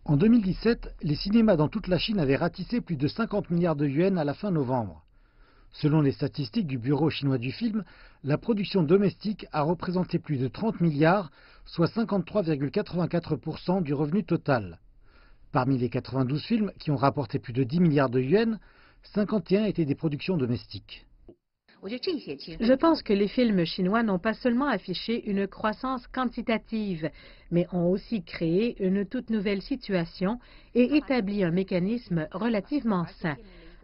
En 2017, les cinémas dans toute la Chine avaient ratissé plus de 50 milliards de yuans à la fin novembre. Selon les statistiques du Bureau chinois du film, la production domestique a représenté plus de 30 milliards, soit 53,84% du revenu total. Parmi les 92 films qui ont rapporté plus de 10 milliards de yuans, 51 étaient des productions domestiques. Je pense que les films chinois n'ont pas seulement affiché une croissance quantitative, mais ont aussi créé une toute nouvelle situation et établi un mécanisme relativement sain.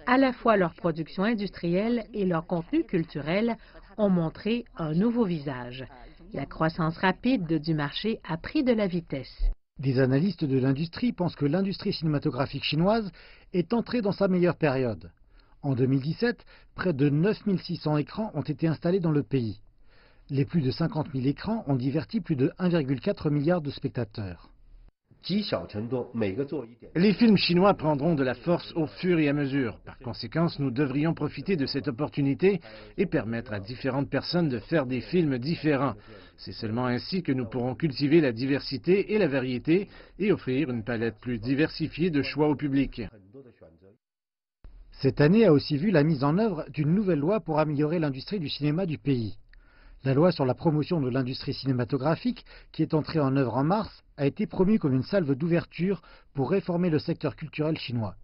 À la fois leur production industrielle et leur contenu culturel ont montré un nouveau visage. La croissance rapide du marché a pris de la vitesse. Des analystes de l'industrie pensent que l'industrie cinématographique chinoise est entrée dans sa meilleure période. En 2017, près de 9600 écrans ont été installés dans le pays. Les plus de 50 000 écrans ont diverti plus de 1,4 milliard de spectateurs. Les films chinois prendront de la force au fur et à mesure. Par conséquent, nous devrions profiter de cette opportunité et permettre à différentes personnes de faire des films différents. C'est seulement ainsi que nous pourrons cultiver la diversité et la variété et offrir une palette plus diversifiée de choix au public. Cette année a aussi vu la mise en œuvre d'une nouvelle loi pour améliorer l'industrie du cinéma du pays. La loi sur la promotion de l'industrie cinématographique, qui est entrée en œuvre en mars, a été promue comme une salve d'ouverture pour réformer le secteur culturel chinois.